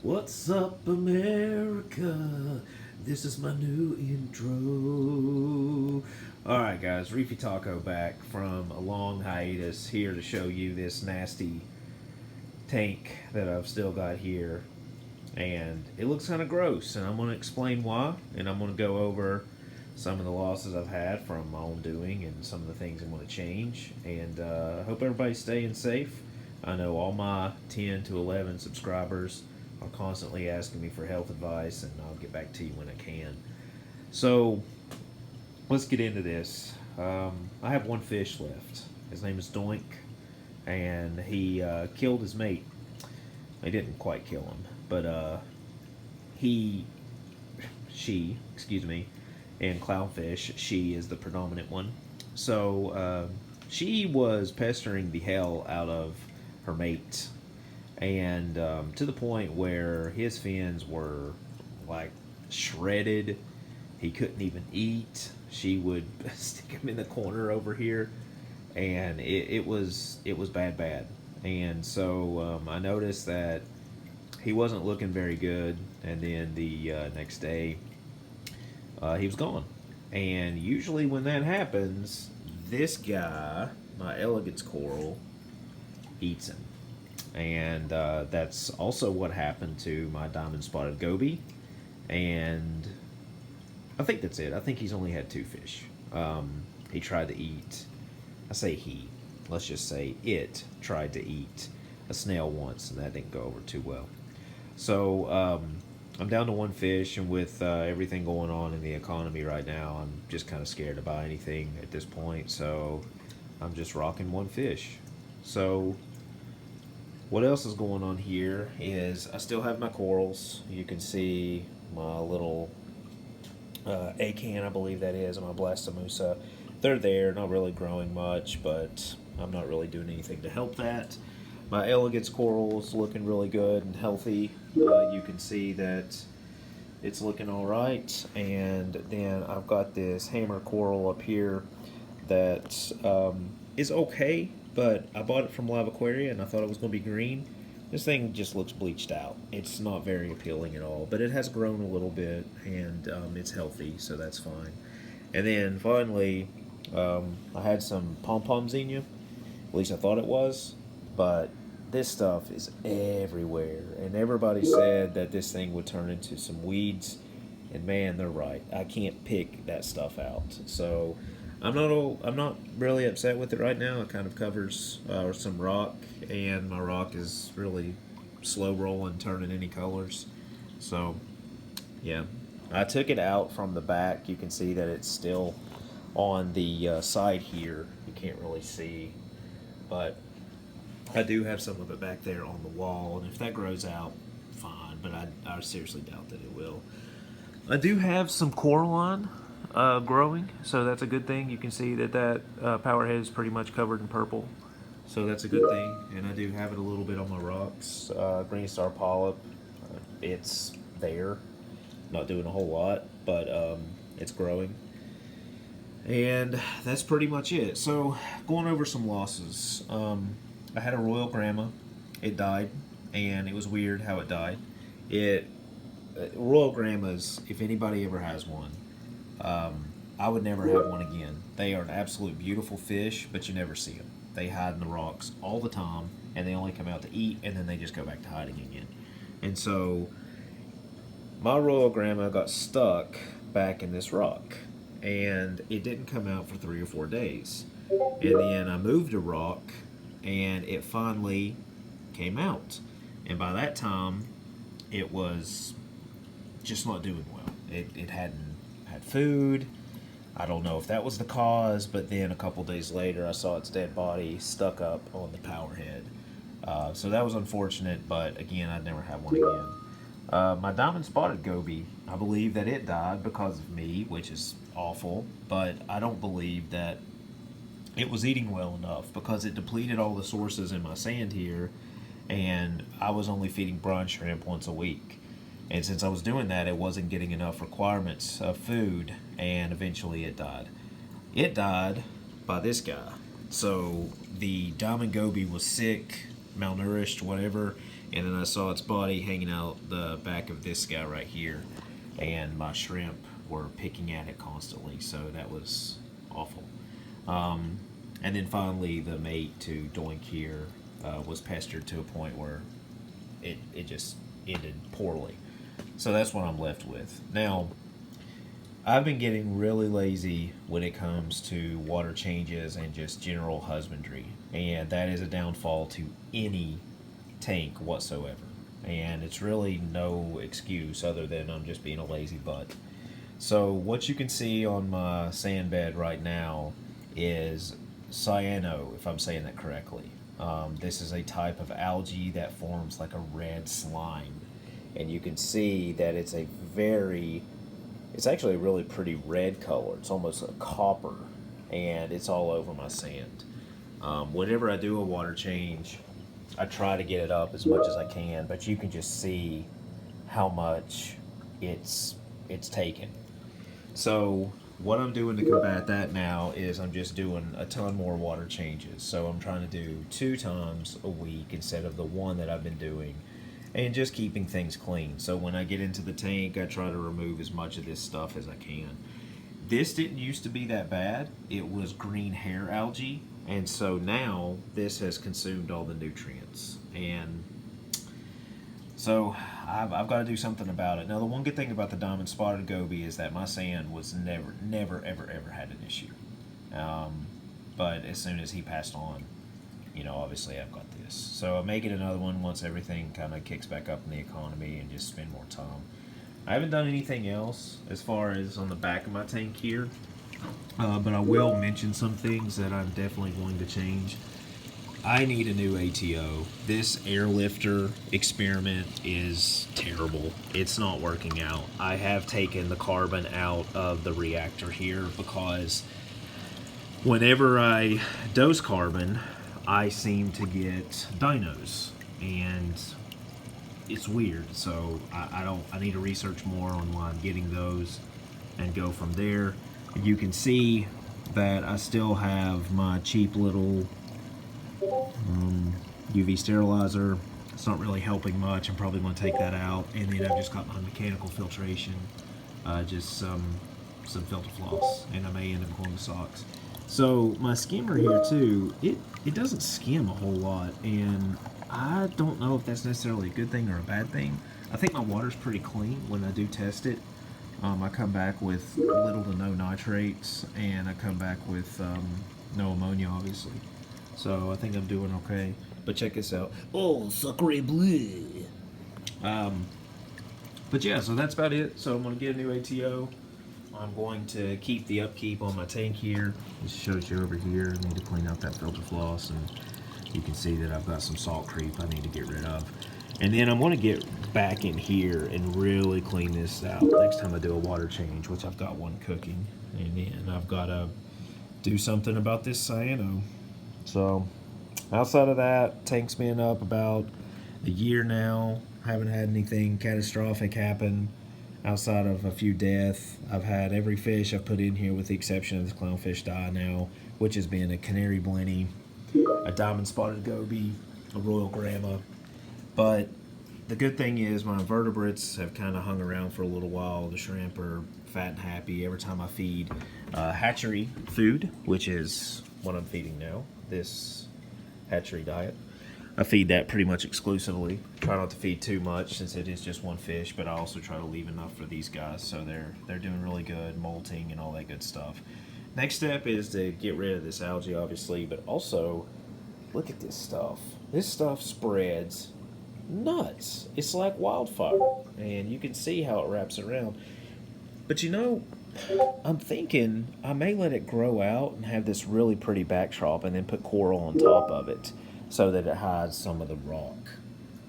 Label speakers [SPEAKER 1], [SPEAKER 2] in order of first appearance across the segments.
[SPEAKER 1] What's up, America? This is my new intro. Alright, guys, Reefy Taco back from a long hiatus here to show you this nasty tank that I've still got here. And it looks kind of gross, and I'm going to explain why, and I'm going to go over some of the losses I've had from my own doing and some of the things I'm going to change. And I hope everybody's staying safe. I know all my 10 to 11 subscribers are constantly asking me for health advice, and I'll get back to you when I can. So let's get into this. I have one fish left. His name is Doink, and he killed his mate. He didn't quite kill him, but excuse me, in clownfish, she is the predominant one. So she was pestering the hell out of her mate, and to the point where his fins were like shredded. He couldn't even eat. She would stick him in the corner over here, and it was bad. And so I noticed that he wasn't looking very good, and then the next day he was gone. And usually when that happens, this guy, my elegance coral, eats him. And that's also what happened to my diamond spotted goby. And I think that's it. I think he's only had two fish. He tried to eat, I say he, let's just say it tried to eat a snail once, and that didn't go over too well. So I'm down to one fish, and with everything going on in the economy right now, I'm just kind of scared to buy anything at this point. So I'm just rocking one fish. So what else is going on here is I still have my corals. You can see my little acan, I believe that is, and my blastomusa. They're there, not really growing much, but I'm not really doing anything to help that. My elegance coral is looking really good and healthy. You can see that it's looking all right. And then I've got this hammer coral up here that is okay, but I bought it from Live Aquaria and I thought it was going to be green. This thing just looks bleached out. It's not very appealing at all, but it has grown a little bit, and it's healthy, so that's fine. And then finally, I had some pom-pomzenia. At least I thought it was, but this stuff is everywhere, and everybody said that this thing would turn into some weeds, and man, they're right. I can't pick that stuff out. So I'm not really upset with it right now. It kind of covers some rock, and my rock is really slow rolling, turning any colors. So yeah, I took it out from the back. You can see that it's still on the side here. You can't really see, but I do have some of it back there on the wall, and if that grows out, fine, but I seriously doubt that it will. I do have some coralline growing, so that's a good thing. You can see that power head is pretty much covered in purple, so that's a good thing. And I do have it a little bit on my rocks. Green star polyp, it's there, not doing a whole lot, but it's growing. And that's pretty much it. So going over some losses. I had a royal grandma. It died, and it was weird how it died. Royal grandmas, if anybody ever has one, I would never have one again. They are an absolute beautiful fish, but you never see them. They hide in the rocks all the time, and they only come out to eat, and then they just go back to hiding again. And so my royal grandma got stuck back in this rock, and it didn't come out for 3 or 4 days. And then I moved a rock, and it finally came out. And by that time, it was just not doing well. It hadn't had food. I don't know if that was the cause, but then a couple days later, I saw its dead body stuck up on the power head. So that was unfortunate, but again, I'd never have one again. My diamond spotted goby, I believe that it died because of me, which is awful, but I don't believe that it was eating well enough, because it depleted all the sources in my sand here, and I was only feeding brine shrimp once a week. And since I was doing that, it wasn't getting enough requirements of food, and eventually it died. It died by this guy. So the diamond goby was sick, malnourished, whatever, and then I saw its body hanging out the back of this guy right here, and my shrimp were picking at it constantly, so that was awful. And then finally, the mate to Doink here was pestered to a point where it just ended poorly. So that's what I'm left with. Now, I've been getting really lazy when it comes to water changes and just general husbandry, and that is a downfall to any tank whatsoever. And it's really no excuse other than I'm just being a lazy butt. So what you can see on my sand bed right now is cyano, if I'm saying that correctly. This is a type of algae that forms like a red slime, and you can see that it's actually a really pretty red color. It's almost a copper, and it's all over my sand. Whenever I do a water change, I try to get it up as much as I can, but you can just see how much it's taken. So what I'm doing to combat that now is I'm just doing a ton more water changes. So I'm trying to do 2 times a week instead of the one that I've been doing, and just keeping things clean. So when I get into the tank, I try to remove as much of this stuff as I can. This didn't used to be that bad. It was green hair algae, and so now this has consumed all the nutrients. And so I've got to do something about it. Now, the one good thing about the diamond spotted goby is that my sand was never, ever had an issue. But as soon as he passed on, obviously I've got this. So I may get another one once everything kind of kicks back up in the economy and just spend more time. I haven't done anything else as far as on the back of my tank here, but I will mention some things that I'm definitely going to change. I need a new ATO. This airlifter experiment is terrible. It's not working out. I have taken the carbon out of the reactor here because whenever I dose carbon, I seem to get dinos, and it's weird. So I need to research more on why I'm getting those and go from there. You can see that I still have my cheap little UV sterilizer. It's not really helping much. I'm probably going to take that out, and then I've just got my mechanical filtration, just some filter floss, and I may end up going to socks. So my skimmer here too, it doesn't skim a whole lot, and I don't know if that's necessarily a good thing or a bad thing. I think my water's pretty clean when I do test it. I come back with little to no nitrates, and I come back with no ammonia, obviously. So I think I'm doing okay. But check this out. Oh, sacre bleu. But yeah, so that's about it. So I'm going to get a new ATO. I'm going to keep the upkeep on my tank here. This shows you over here. I need to clean out that filter floss, and you can see that I've got some salt creep I need to get rid of. And then I'm going to get back in here and really clean this out next time I do a water change, which I've got one cooking. And then I've got to do something about this cyano. So outside of that, tank's been up about a year now. Haven't had anything catastrophic happen outside of a few deaths. I've had every fish I've put in here with the exception of this clownfish die now, which has been a canary blenny, a diamond spotted goby, a royal grandma. But the good thing is my invertebrates have kind of hung around for a little while. The shrimp are fat and happy. Every time I feed hatchery food, which is what I'm feeding now, this hatchery diet, I feed that pretty much exclusively. Try not to feed too much since it is just one fish, but I also try to leave enough for these guys, so they're doing really good, molting and all that good stuff. Next step is to get rid of this algae, obviously, but also look at this stuff. This stuff spreads nuts. It's like wildfire, and you can see how it wraps around. But I'm thinking I may let it grow out and have this really pretty backdrop and then put coral on top of it so that it hides some of the rock.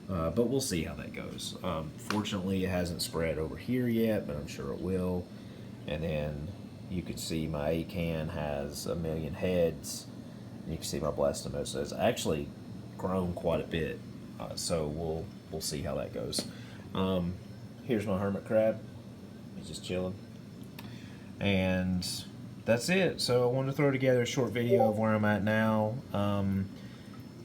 [SPEAKER 1] But we'll see how that goes. Fortunately, it hasn't spread over here yet, but I'm sure it will. And then you can see my acan has 1 million heads. You can see my blastomosa has actually grown quite a bit. So we'll see how that goes. Here's my hermit crab. He's just chilling. And that's it. So I wanted to throw together a short video of where I'm at now.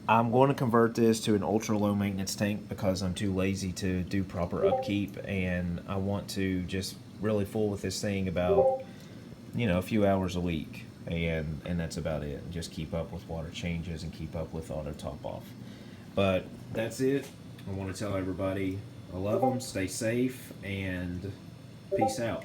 [SPEAKER 1] I'm going to convert this to an ultra low maintenance tank because I'm too lazy to do proper upkeep, and I want to just really fool with this thing about, a few hours a week, and that's about it. Just keep up with water changes and keep up with auto top off. But that's it. I want to tell everybody I love them, stay safe, and peace out.